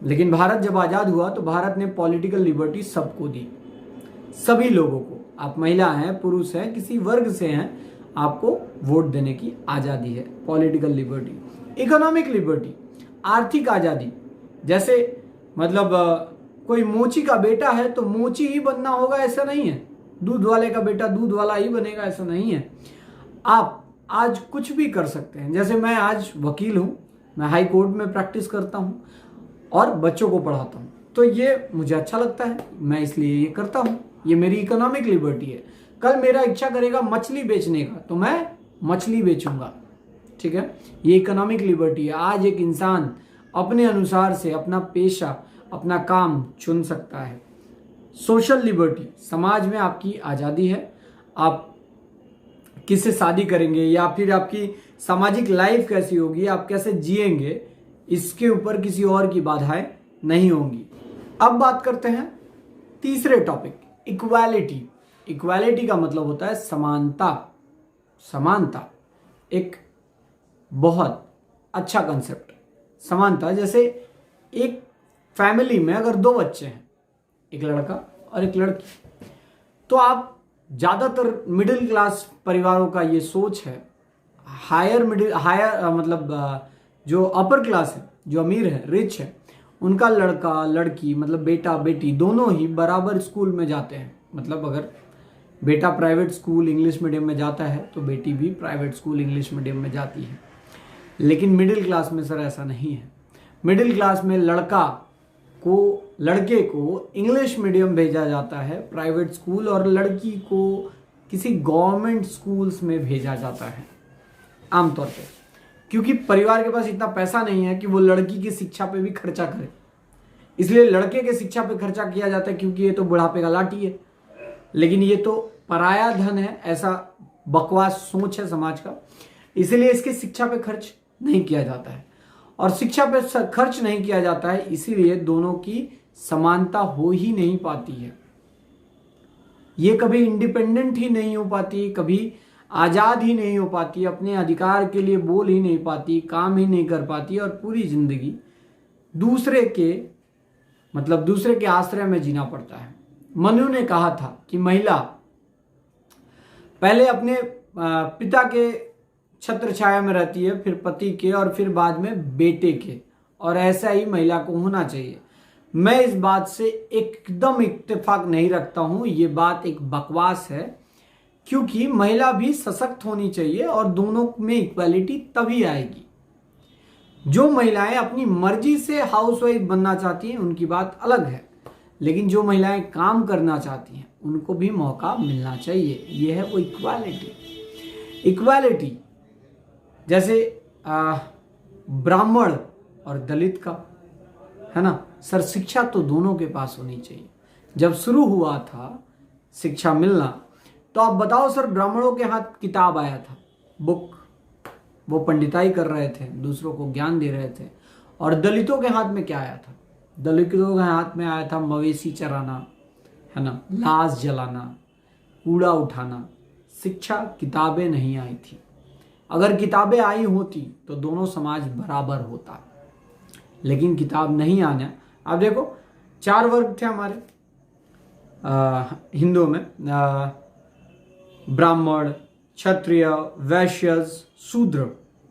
लेकिन भारत जब आजाद हुआ तो भारत ने पॉलिटिकल लिबर्टी सबको दी, सभी लोगों को। आप महिला हैं, पुरुष हैं, किसी वर्ग से हैं, आपको वोट देने की आजादी है, पॉलिटिकल लिबर्टी। इकोनॉमिक लिबर्टी, आर्थिक आजादी, जैसे मतलब कोई मोची का बेटा है तो मोची ही बनना होगा ऐसा नहीं है, दूध वाले का बेटा दूध वाला ही बनेगा ऐसा नहीं है। आप आज कुछ भी कर सकते हैं। जैसे मैं आज वकील हूं, मैं हाई कोर्ट में प्रैक्टिस करता हूं और बच्चों को पढ़ाता हूं, तो ये मुझे अच्छा लगता है, मैं इसलिए ये करता हूं। ये मेरी इकोनॉमिक लिबर्टी है। कल मेरा इच्छा करेगा मछली बेचने का तो मैं मछली बेचूंगा, ठीक है। ये इकोनॉमिक लिबर्टी है। आज एक इंसान अपने अनुसार से अपना पेशा, अपना काम चुन सकता है। सोशल लिबर्टी, समाज में आपकी आज़ादी है, आप किससे शादी करेंगे या फिर आपकी सामाजिक लाइफ कैसी होगी, आप कैसे जिएंगे, इसके ऊपर किसी और की बाधाएं नहीं होंगी। अब बात करते हैं तीसरे टॉपिक, इक्वालिटी। इक्वालिटी का मतलब होता है समानता। समानता एक बहुत अच्छा कंसेप्ट। समानता, जैसे एक फैमिली में अगर दो बच्चे हैं, एक लड़का और एक लड़की, तो आप ज़्यादातर मिडिल क्लास परिवारों का ये सोच है, हायर मतलब जो अपर क्लास है, जो अमीर है, रिच है, उनका लड़का लड़की मतलब बेटा बेटी दोनों ही बराबर स्कूल में जाते हैं। मतलब अगर बेटा प्राइवेट स्कूल इंग्लिश मीडियम में जाता है तो बेटी भी प्राइवेट स्कूल इंग्लिश मीडियम में जाती है। लेकिन मिडिल क्लास में सर ऐसा नहीं है। मिडिल क्लास में लड़के को इंग्लिश मीडियम भेजा जाता है प्राइवेट स्कूल, और लड़की को किसी गवर्नमेंट स्कूल्स में भेजा जाता है आमतौर पे, क्योंकि परिवार के पास इतना पैसा नहीं है कि वो लड़की की शिक्षा पे भी खर्चा करे। इसलिए लड़के के शिक्षा पे खर्चा किया जाता है, क्योंकि ये तो बुढ़ापे का लाठी है। लेकिन ये तो पराया धन है, ऐसा बकवास सोच है समाज का, इसलिए इसकी शिक्षा पे खर्च नहीं किया जाता है। और शिक्षा पे खर्च नहीं किया जाता है, इसीलिए दोनों की समानता हो ही नहीं पाती है। ये कभी इंडिपेंडेंट ही नहीं हो पाती, कभी आज़ाद ही नहीं हो पाती, अपने अधिकार के लिए बोल ही नहीं पाती, काम ही नहीं कर पाती, और पूरी जिंदगी दूसरे के आश्रय में जीना पड़ता है। मनु ने कहा था कि महिला पहले अपने पिता के छत्र छाया में रहती है, फिर पति के, और फिर बाद में बेटे के, और ऐसा ही महिला को होना चाहिए। मैं इस बात से एकदम इत्तेफाक नहीं रखता हूं, ये बात एक बकवास है, क्योंकि महिला भी सशक्त होनी चाहिए और दोनों में इक्वालिटी तभी आएगी। जो महिलाएं अपनी मर्जी से हाउसवाइफ बनना चाहती हैं उनकी बात अलग है, लेकिन जो महिलाएं काम करना चाहती हैं उनको भी मौका मिलना चाहिए। यह है वो इक्वालिटी। इक्वालिटी जैसे ब्राह्मण और दलित का, है ना सर, शिक्षा तो दोनों के पास होनी चाहिए। जब शुरू हुआ था शिक्षा मिलना, तो आप बताओ सर, ब्राह्मणों के हाथ किताब आया था, बुक, वो पंडिताई कर रहे थे, दूसरों को ज्ञान दे रहे थे। और दलितों के हाथ में क्या आया था? दलितों के हाथ में आया था मवेशी चराना, है ना, लाश जलाना, कूड़ा उठाना। शिक्षा, किताबें नहीं आई थी। अगर किताबें आई होती तो दोनों समाज बराबर होता, लेकिन किताब नहीं आना। अब देखो, 4 वर्ग थे हमारे हिंदुओं में, ब्राह्मण, क्षत्रिय, वैश्य, शूद्र,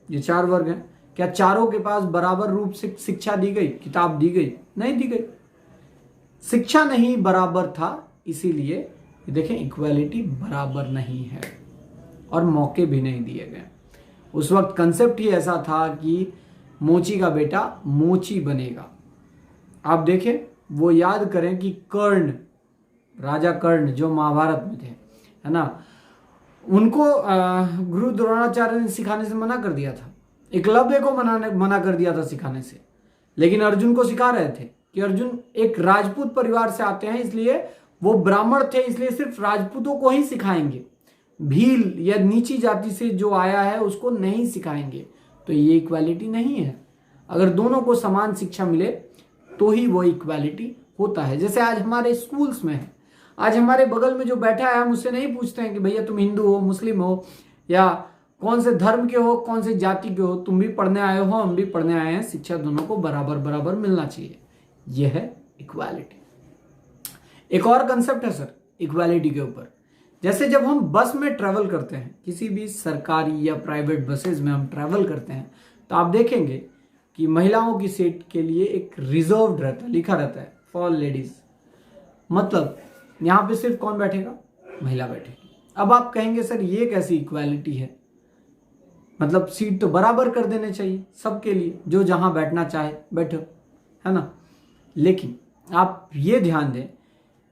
ये 4 वर्ग हैं। क्या चारों के पास बराबर रूप से शिक्षा दी गई, किताब दी गई? नहीं दी गई। शिक्षा नहीं बराबर था, इसीलिए देखें इक्वालिटी बराबर नहीं है और मौके भी नहीं दिए गए। उस वक्त कंसेप्ट ही ऐसा था कि मोची का बेटा मोची बनेगा। आप देखें, वो याद करें कि कर्ण, राजा कर्ण जो महाभारत में थे, है ना, उनको गुरु द्रोणाचार्य ने सिखाने से मना कर दिया था। एकलव्य को मना कर दिया था सिखाने से, लेकिन अर्जुन को सिखा रहे थे कि अर्जुन एक राजपूत परिवार से आते हैं, इसलिए वो ब्राह्मण थे, इसलिए सिर्फ राजपूतों को ही सिखाएंगे, भील या नीची जाति से जो आया है उसको नहीं सिखाएंगे। तो ये इक्वालिटी नहीं है। अगर दोनों को समान शिक्षा मिले तो ही वो इक्वालिटी होता है। जैसे आज हमारे स्कूल्स में है, आज हमारे बगल में जो बैठा है, हम उससे नहीं पूछते हैं कि भैया तुम हिंदू हो, मुस्लिम हो, या कौन से धर्म के हो, कौन से जाति के हो, तुम भी पढ़ने आए हो, हम भी पढ़ने आए हैं, शिक्षा दोनों को बराबर बराबर मिलना चाहिए। यह है इक्वालिटी। एक और कंसेप्ट है सर इक्वालिटी के ऊपर, जैसे जब हम बस में ट्रैवल करते हैं, किसी भी सरकारी या प्राइवेट बसेस में हम ट्रैवल करते हैं, तो आप देखेंगे कि महिलाओं की सीट के लिए एक रिजर्व्ड रहता है, लिखा रहता है फॉर लेडीज। मतलब यहां पे सिर्फ कौन बैठेगा? महिला बैठेगी। अब आप कहेंगे सर ये कैसी इक्वालिटी है, मतलब सीट तो बराबर कर देने चाहिए सबके लिए, जो जहां बैठना चाहे बैठो, है ना। लेकिन आप ये ध्यान दें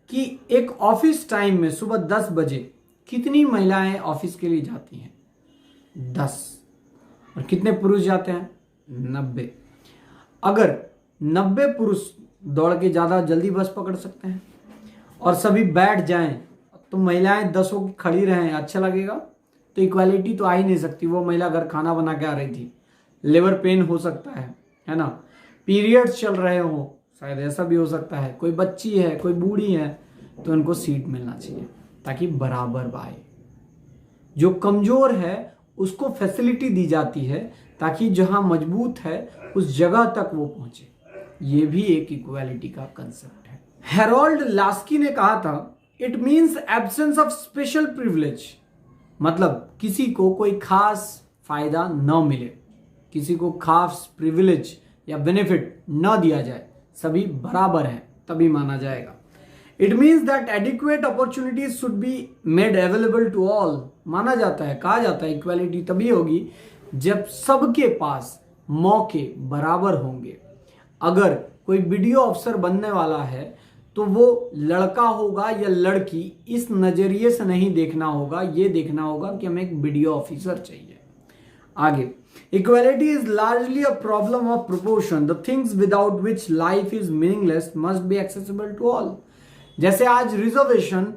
कि एक ऑफिस टाइम में सुबह 10 बजे कितनी महिलाएं ऑफिस के लिए जाती हैं? 10। और कितने पुरुष जाते हैं? 90। अगर 90 पुरुष दौड़ के ज़्यादा जल्दी बस पकड़ सकते हैं और सभी बैठ जाएं, तो महिलाएं 10 की खड़ी रहें, अच्छा लगेगा? तो इक्वालिटी तो आ ही नहीं सकती। वो महिला घर खाना बना के आ रही थी, लेबर पेन हो सकता है ना, पीरियड्स चल रहे हो, शायद ऐसा भी हो सकता है, कोई बच्ची है, कोई बूढ़ी है, तो उनको सीट मिलना चाहिए ताकि बराबर आए। जो कमजोर है उसको फैसिलिटी दी जाती है ताकि जहां मजबूत है उस जगह तक वो पहुंचे। ये भी एक इक्वालिटी का कंसेप्ट है। हेरोल्ड लास्की ने कहा था, it means absence of special privilege, मतलब किसी को कोई खास फायदा न मिले, किसी को खास प्रिविलेज या बेनिफिट न दिया जाए, सभी बराबर हैं तभी माना जाएगा। It means that adequate opportunities should be made available to all, माना जाता है, कहा जाता है इक्वालिटी तभी होगी जब सबके पास मौके बराबर होंगे। अगर कोई वीडियो ऑफिसर बनने वाला है तो वो लड़का होगा या लड़की, इस नजरिए से नहीं देखना होगा, ये देखना होगा कि हमें एक वीडियो ऑफिसर चाहिए। आगे, equality is largely a problem of proportion, the things without which life is meaningless must be accessible to all. जैसे आज रिजर्वेशन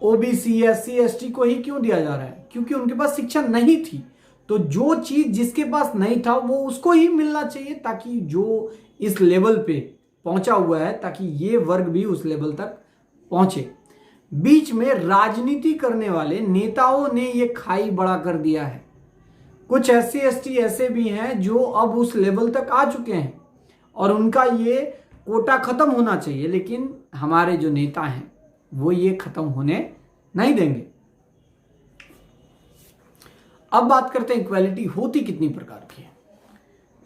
ओबीसी, एससी, एसटी को ही क्यों दिया जा रहा है? क्योंकि उनके पास शिक्षा नहीं थी। तो जो चीज जिसके पास नहीं था वो उसको ही मिलना चाहिए, ताकि जो इस लेवल पे पहुंचा हुआ है, ताकि ये वर्ग भी उस लेवल तक पहुंचे। बीच में राजनीति करने वाले नेताओं ने ये खाई बड़ा कर दिया है। कुछ एससी एसटी ऐसे भी हैं जो अब उस लेवल तक आ चुके हैं और उनका ये कोटा खत्म होना चाहिए, लेकिन हमारे जो नेता हैं वो ये खत्म होने नहीं देंगे। अब बात करते हैं इक्वालिटी होती कितनी प्रकार की है।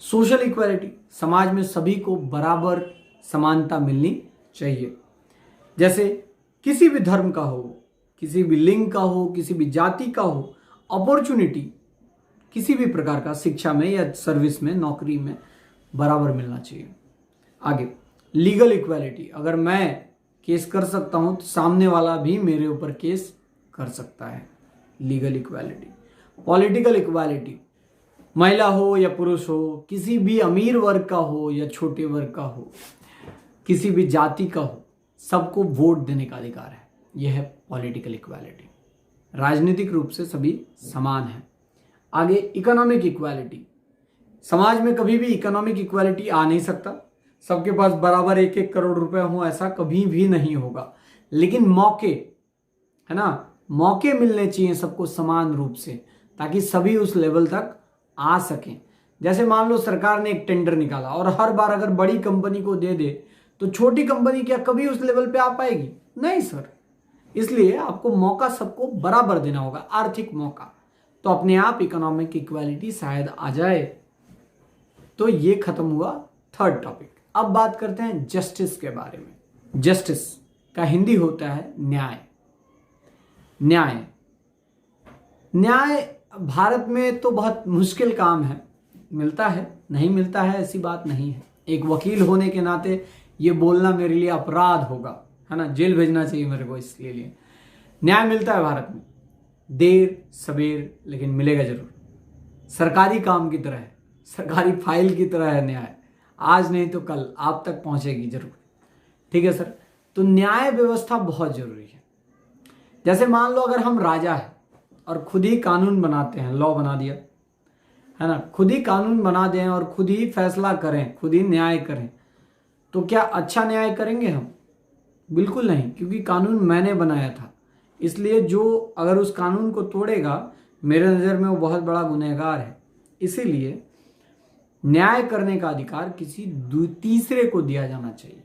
सोशल इक्वालिटी, समाज में सभी को बराबर समानता मिलनी चाहिए। जैसे किसी भी धर्म का हो, किसी भी लिंग का हो, किसी भी जाति का हो, अपॉर्चुनिटी किसी भी प्रकार का शिक्षा में या सर्विस में, नौकरी में बराबर मिलना चाहिए। आगे, लीगल इक्वालिटी, अगर मैं केस कर सकता हूं तो सामने वाला भी मेरे ऊपर केस कर सकता है, लीगल इक्वालिटी। पॉलिटिकल इक्वालिटी, महिला हो या पुरुष हो, किसी भी अमीर वर्ग का हो या छोटे वर्ग का हो, किसी भी जाति का हो, सबको वोट देने का अधिकार है। यह है पॉलिटिकल इक्वालिटी। राजनीतिक रूप से सभी समान हैं। आगे, इकोनॉमिक इक्वालिटी, समाज में कभी भी इकोनॉमिक इक्वालिटी आ नहीं सकता, सबके पास बराबर 1-1 करोड़ रुपए हो, ऐसा कभी भी नहीं होगा। लेकिन मौके, है ना, मौके मिलने चाहिए सबको समान रूप से, ताकि सभी उस लेवल तक आ सकें। जैसे मान लो सरकार ने एक टेंडर निकाला और हर बार अगर बड़ी कंपनी को दे दे तो छोटी कंपनी क्या कभी उस लेवल पे आ पाएगी? नहीं सर। इसलिए आपको मौका सबको बराबर देना होगा, आर्थिक मौका, तो अपने आप इकोनॉमिक इक्वालिटी शायद आ जाए। तो ये खत्म हुआ थर्ड टॉपिक। अब बात करते हैं जस्टिस के बारे में। जस्टिस का हिंदी होता है न्याय। न्याय न्याय भारत में तो बहुत मुश्किल काम है, मिलता है नहीं मिलता है ऐसी बात नहीं है। एक वकील होने के नाते ये बोलना मेरे लिए अपराध होगा, है ना, जेल भेजना चाहिए मेरे को इसके लिए। न्याय मिलता है भारत में, देर सवेर, लेकिन मिलेगा जरूर। सरकारी काम की तरह है, सरकारी फाइल की तरह है न्याय। आज नहीं तो कल आप तक पहुंचेगी जरूर। ठीक है सर। तो न्याय व्यवस्था बहुत जरूरी है। जैसे मान लो अगर हम राजा है और खुद ही कानून बनाते हैं, लॉ बना दिया, है ना, खुद ही कानून बना दें और खुद ही फैसला करें, खुद ही न्याय करें, तो क्या अच्छा न्याय करेंगे हम? बिल्कुल नहीं, क्योंकि कानून मैंने बनाया था। इसलिए जो अगर उस कानून को तोड़ेगा, मेरे नज़र में वो बहुत बड़ा गुनहगार है। इसीलिए न्याय करने का अधिकार किसी तीसरे को दिया जाना चाहिए।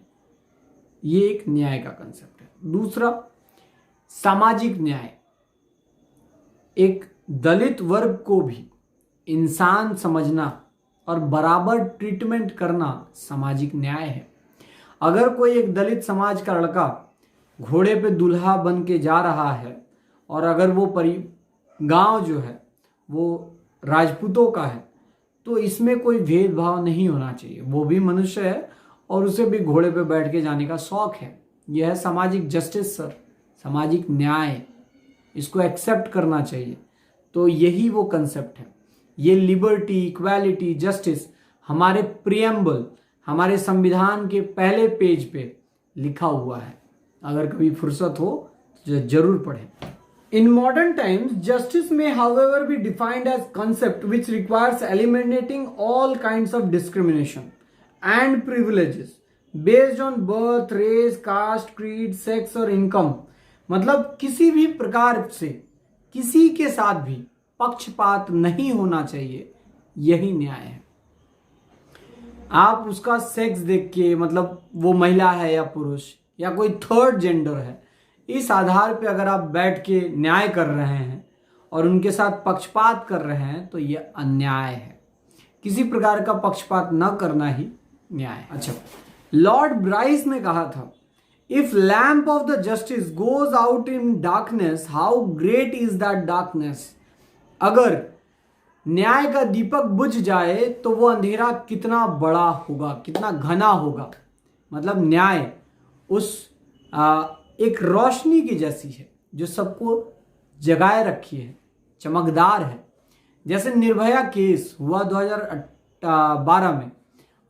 ये एक न्याय का कंसेप्ट है। दूसरा, सामाजिक न्याय। एक दलित वर्ग को भी इंसान समझना और बराबर ट्रीटमेंट करना सामाजिक न्याय है। अगर कोई एक दलित समाज का लड़का घोड़े पे दूल्हा बन के जा रहा है और अगर वो गांव जो है वो राजपूतों का है, तो इसमें कोई भेदभाव नहीं होना चाहिए। वो भी मनुष्य है और उसे भी घोड़े पे बैठ के जाने का शौक है। यह है सामाजिक जस्टिस सर, सामाजिक न्याय। इसको एक्सेप्ट करना चाहिए। तो यही वो कंसेप्ट है। ये लिबर्टी, इक्वालिटी, जस्टिस हमारे प्रियम्बल, हमारे संविधान के पहले पेज पे लिखा हुआ है। अगर कभी फुर्सत हो तो जरूर पढ़ें। In modern times, justice may, however, be defined as concept which requires eliminating all kinds of discrimination and privileges based on birth, race, caste, creed, sex और income। मतलब किसी भी प्रकार से किसी के साथ भी पक्षपात नहीं होना चाहिए, यही न्याय है। आप उसका सेक्स देख के, मतलब वो महिला है या पुरुष या कोई थर्ड जेंडर है, इस आधार पे अगर आप बैठ के न्याय कर रहे हैं और उनके साथ पक्षपात कर रहे हैं, तो ये अन्याय है। किसी प्रकार का पक्षपात न करना ही न्याय है। अच्छा, लॉर्ड ब्राइस ने कहा था, if lamp of the justice goes out in darkness, how great is that darkness. अगर न्याय का दीपक बुझ जाए तो वो अंधेरा कितना बड़ा होगा, कितना घना होगा। मतलब न्याय उस एक रोशनी की जैसी है जो सबको जगाए रखी है, चमकदार है। जैसे निर्भया केस हुआ 2012 में,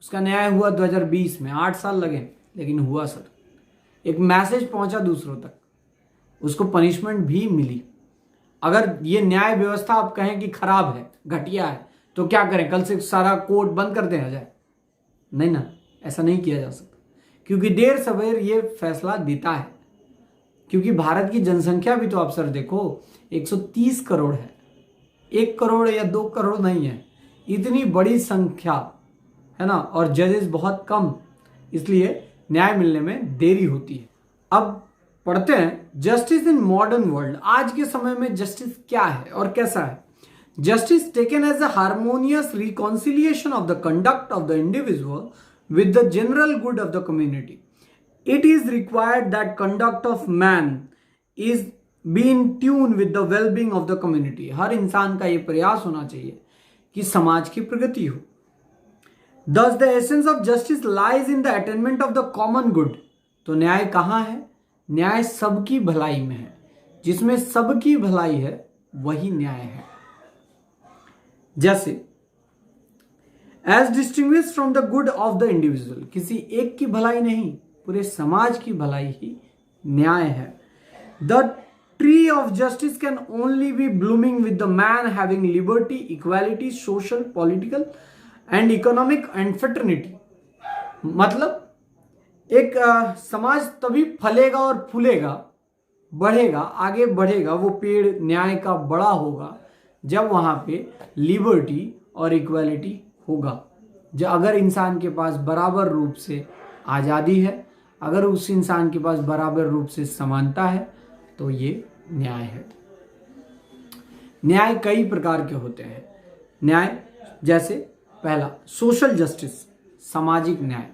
उसका न्याय हुआ 2020 में, 8 साल लगे, लेकिन हुआ सर। एक मैसेज पहुंचा दूसरों तक, उसको पनिशमेंट भी मिली। अगर ये न्याय व्यवस्था आप कहें कि खराब है, घटिया है, तो क्या करें? कल से सारा कोर्ट बंद कर देना जाए? नहीं ना, ऐसा नहीं किया जा सकता, क्योंकि देर सवेर ये फैसला देता है। क्योंकि भारत की जनसंख्या भी तो आप सर देखो 130 करोड़ है, 1 करोड़ या 2 करोड़ नहीं है, इतनी बड़ी संख्या है ना, और जजेस बहुत कम, इसलिए न्याय मिलने में देरी होती है। अब पढ़ते हैं जस्टिस इन मॉडर्न वर्ल्ड। आज के समय में जस्टिस क्या है और कैसा है? Justice taken as a harmonious reconciliation of the conduct of the individual with the general good of the community. It is required that conduct of man is be in tune with the well-being of the community. हर इंसान का ये प्रयास होना चाहिए कि समाज की प्रगति हो। Thus the essence of justice lies in the attainment of the common good. तो न्याय कहाँ है? न्याय सबकी भलाई में है। जिसमें सबकी भलाई है वही न्याय है। जैसे as distinguish from the good of the individual, किसी एक की भलाई नहीं, पूरे समाज की भलाई ही न्याय है। The tree of justice can only be blooming with the man having liberty, equality, social, political and economic and fraternity. मतलब एक समाज तभी फलेगा और फूलेगा, बढ़ेगा, आगे बढ़ेगा, वो पेड़ न्याय का बड़ा होगा जब वहां पे लिबर्टी और इक्वालिटी होगा। जो अगर इंसान के पास बराबर रूप से आज़ादी है, अगर उस इंसान के पास बराबर रूप से समानता है तो ये न्याय है। न्याय कई प्रकार के होते हैं। न्याय जैसे पहला सोशल जस्टिस, सामाजिक न्याय,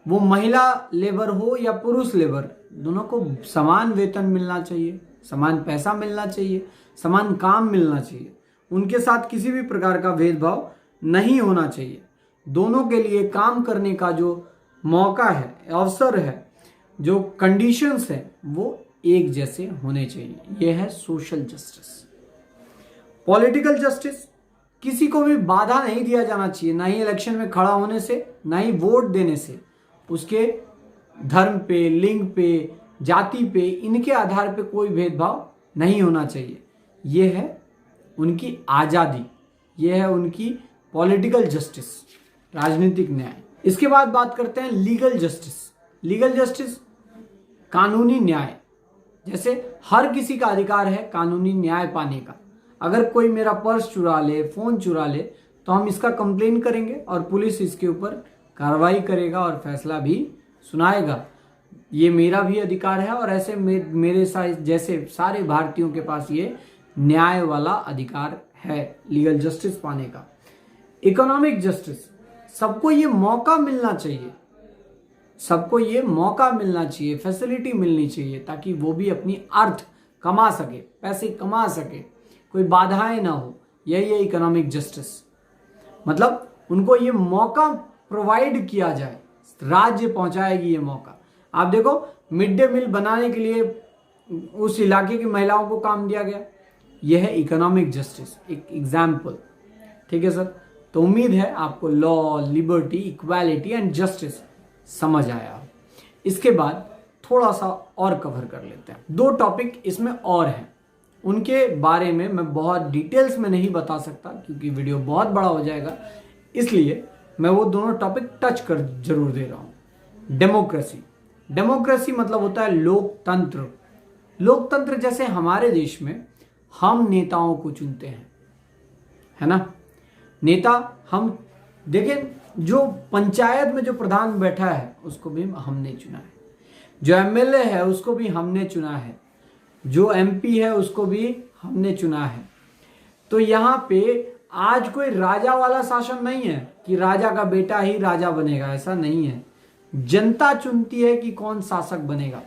वो महिला लेबर हो या पुरुष लेबर, दोनों को समान वेतन मिलना चाहिए, समान पैसा मिलना चाहिए, समान काम मिलना चाहिए, उनके साथ किसी भी प्रकार का भेदभाव नहीं होना चाहिए, दोनों के लिए काम करने का जो मौका है, अवसर है, जो कंडीशंस है, वो एक जैसे होने चाहिए। यह है सोशल जस्टिस। पॉलिटिकल जस्टिस, किसी को भी बाधा नहीं दिया जाना चाहिए, ना ही इलेक्शन में खड़ा होने से, ना ही वोट देने से, उसके धर्म पे, लिंग पे, जाति पे, इनके आधार पे कोई भेदभाव नहीं होना चाहिए। यह है उनकी आज़ादी, यह है उनकी पॉलिटिकल जस्टिस, राजनीतिक न्याय। इसके बाद बात करते हैं लीगल जस्टिस। लीगल जस्टिस कानूनी न्याय, जैसे हर किसी का अधिकार है कानूनी न्याय पाने का। अगर कोई मेरा पर्स चुरा ले, फोन चुरा ले, तो हम इसका कंप्लेन करेंगे और पुलिस इसके ऊपर कार्रवाई करेगा और फैसला भी सुनाएगा। ये मेरा भी अधिकार है और ऐसे मेरे साथ जैसे सारे भारतीयों के पास ये न्याय वाला अधिकार है लीगल जस्टिस पाने का। इकोनॉमिक जस्टिस, सबको ये मौका मिलना चाहिए, सबको ये मौका मिलना चाहिए, फैसिलिटी मिलनी चाहिए, ताकि वो भी अपनी अर्थ कमा सके, पैसे कमा सके, कोई बाधाएं ना हो। यही है इकोनॉमिक जस्टिस, मतलब उनको ये मौका प्रोवाइड किया जाए, राज्य पहुंचाएगी ये मौका। आप देखो, मिड डे मील बनाने के लिए उस इलाके की महिलाओं को काम दिया गया, यह है इकोनॉमिक जस्टिस, एक एग्जाम्पल। ठीक है सर, तो उम्मीद है आपको law, liberty, equality and justice समझ आया। इसके बाद थोड़ा सा और कवर कर लेते हैं। 2 टॉपिक इसमें और हैं, उनके बारे में मैं बहुत डिटेल्स में नहीं बता सकता क्योंकि वीडियो बहुत बड़ा हो जाएगा, इसलिए मैं वो दोनों टॉपिक टच कर जरूर दे रहा हूं। डेमोक्रेसी, डेमोक्रेसी मतलब होता है लोकतंत्र। लोकतंत्र जैसे हमारे देश में हम नेताओं को चुनते हैं, है ना। नेता हम देखें, जो पंचायत में जो प्रधान बैठा है उसको भी हमने चुना है, जो एमएलए है उसको भी हमने चुना है, जो एमपी है उसको भी हमने चुना है। तो यहाँ पे आज कोई राजा वाला शासन नहीं है कि राजा का बेटा ही राजा बनेगा, ऐसा नहीं है। जनता चुनती है कि कौन शासक बनेगा,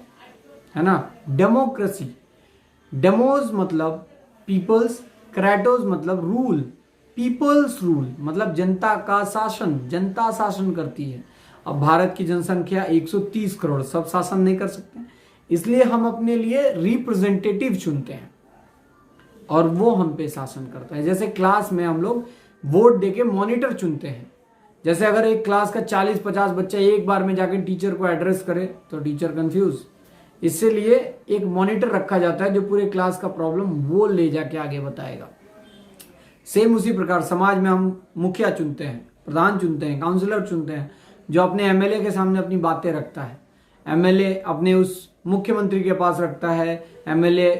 है ना। डेमोक्रेसी, डेमोज मतलब पीपल्स, क्रेटोज मतलब रूल, पीपल्स रूल मतलब जनता का शासन, जनता शासन करती है। अब भारत की जनसंख्या 130 करोड़, सब शासन नहीं कर सकते, इसलिए हम अपने लिए रिप्रेजेंटेटिव चुनते हैं और वो हम पे शासन करता है। जैसे क्लास में हम लोग वोट देके मॉनिटर चुनते हैं। जैसे अगर एक क्लास का 40-50 बच्चा एक बार में जाके टीचर को एड्रेस करे तो टीचर कंफ्यूज, इसलिए एक मॉनिटर रखा जाता है जो पूरे क्लास का प्रॉब्लम वो ले जाके आगे बताएगा। सेम उसी प्रकार समाज में हम मुखिया चुनते हैं, प्रधान चुनते हैं, काउंसलर चुनते हैं, जो अपने एमएलए के सामने अपनी बातें रखता है। एमएलए अपने उस मुख्यमंत्री के पास रखता है, एमएलए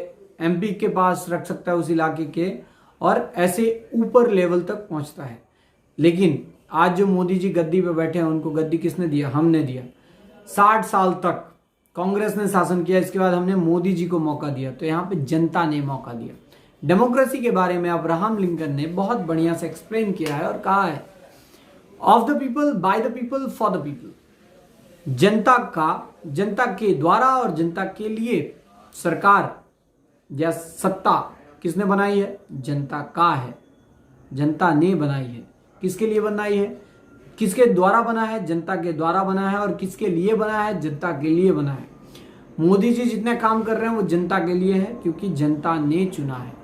एमपी के पास रख सकता है उस इलाके के, और ऐसे ऊपर लेवल तक पहुंचता है। लेकिन आज जो मोदी जी गद्दी पे बैठे हैं, उनको गद्दी किसने दिया? हमने दिया। 60 साल तक कांग्रेस ने शासन किया, इसके बाद हमने मोदी जी को मौका दिया, तो यहाँ पे जनता ने मौका दिया। डेमोक्रेसी के बारे में अब्राहम लिंकन ने बहुत बढ़िया से एक्सप्लेन किया है और कहा है, of the people, by the people, for the people. जनता का, जनता के द्वारा और जनता के लिए सरकार या सत्ता किसने बनाई है? जनता का है, जनता ने बनाई है। किसके लिए बनाई है? किसके द्वारा बना है? जनता के द्वारा बना है। और किसके लिए बना है? जनता के लिए बना है। मोदी जी जितने काम कर रहे हैं वो जनता के लिए है, क्योंकि जनता ने चुना है।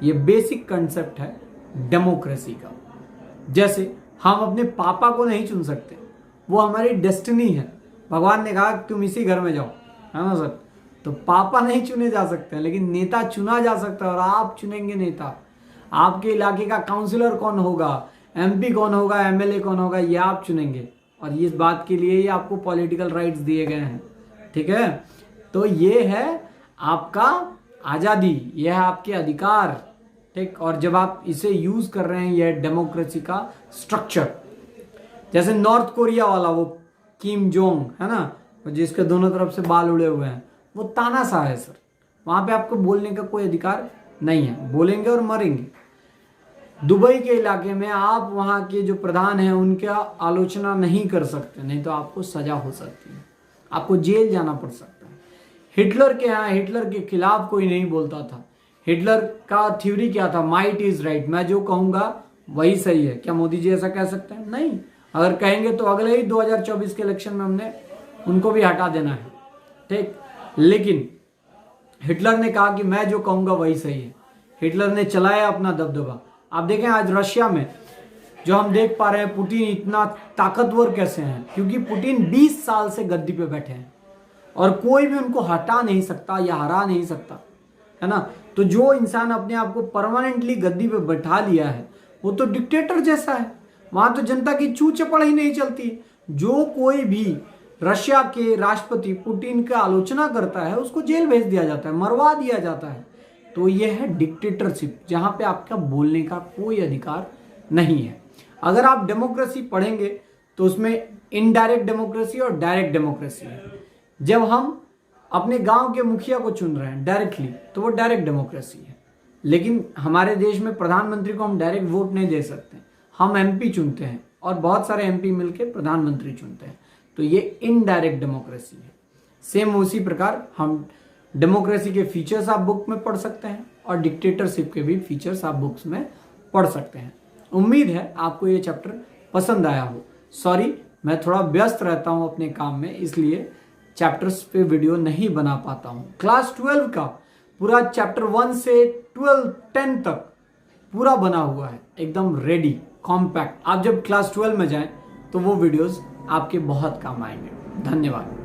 ये बेसिक कंसेप्ट है डेमोक्रेसी का। जैसे हम अपने पापा को नहीं चुन सकते, वो हमारी डेस्टिनी है। भगवान ने कहा तुम इसी घर में जाओ, है ना सर। तो पापा नहीं चुने जा सकते, लेकिन नेता चुना जा सकता है। और आप चुनेंगे नेता, आपके इलाके का काउंसलर कौन होगा, एमपी कौन होगा, एमएलए कौन होगा, ये आप चुनेंगे। और इस बात के लिए ही आपको पॉलिटिकल राइट्स दिए गए हैं, ठीक है। तो ये है आपका आज़ादी, यह है आपके अधिकार, ठीक। और जब आप इसे यूज कर रहे हैं, यह डेमोक्रेसी का स्ट्रक्चर। जैसे नॉर्थ कोरिया वाला वो किम जोंग है ना, जिसके दोनों तरफ से बाल उड़े हुए हैं, वो तानाशाह है सर। वहां पे आपको बोलने का कोई अधिकार नहीं है, बोलेंगे और मरेंगे। दुबई के इलाके में आप वहां के जो प्रधान हैं उनका आलोचना नहीं कर सकते, नहीं तो आपको सजा हो सकती है, आपको जेल जाना पड़ सकता है। हिटलर के यहाँ हिटलर के खिलाफ कोई नहीं बोलता था। हिटलर का थ्योरी क्या था? माइट इज राइट, मैं जो कहूंगा वही सही है। क्या मोदी जी ऐसा कह सकते हैं? नहीं। अगर कहेंगे तो अगले ही 2024 के इलेक्शन में हमने उनको भी हटा देना है, ठीक। लेकिन हिटलर ने कहा कि मैं जो कहूंगा वही सही है। हिटलर ने चलाया अपना दबदबा। आप देखें आज रशिया में जो हम देख पा रहे हैं, पुतिन इतना ताकतवर कैसे हैं, क्योंकि पुतिन 20 साल से गद्दी पे बैठे हैं और कोई भी उनको हटा नहीं सकता या हरा नहीं सकता, है ना। तो जो इंसान अपने आप को परमानेंटली गद्दी पे बैठा लिया है वो तो डिक्टेटर जैसा है। वहां तो जनता की चू चपड़ ही नहीं चलती। जो कोई भी रशिया के राष्ट्रपति पुतिन का आलोचना करता है उसको जेल भेज दिया जाता है, मरवा दिया जाता है। तो यह है डिक्टेटरशिप, जहां पे आपका बोलने का कोई अधिकार नहीं है। अगर आप डेमोक्रेसी पढ़ेंगे तो उसमें इनडायरेक्ट डेमोक्रेसी और डायरेक्ट डेमोक्रेसी है। जब हम अपने गांव के मुखिया को चुन रहे हैं डायरेक्टली तो वो डायरेक्ट डेमोक्रेसी है। लेकिन हमारे देश में प्रधानमंत्री को हम डायरेक्ट वोट नहीं दे सकते, हम एमपी चुनते हैं और बहुत सारे एमपी मिलकर प्रधानमंत्री चुनते हैं, तो ये इनडायरेक्ट डेमोक्रेसी है। सेम उसी प्रकार हम डेमोक्रेसी के फीचर्स आप बुक में पढ़ सकते हैं और डिक्टेटरशिप के भी फीचर्स आप बुक्स में पढ़ सकते हैं। उम्मीद है आपको ये चैप्टर पसंद आया हो। सॉरी, मैं थोड़ा व्यस्त रहता हूँ अपने काम में, इसलिए चैप्टर्स पे वीडियो नहीं बना पाता हूँ। क्लास 12 का पूरा चैप्टर 1 से 10 तक पूरा बना हुआ है, एकदम रेडी, कॉम्पैक्ट। आप जब क्लास 12 में जाएं तो वो वीडियोस आपके बहुत काम आएंगे। धन्यवाद।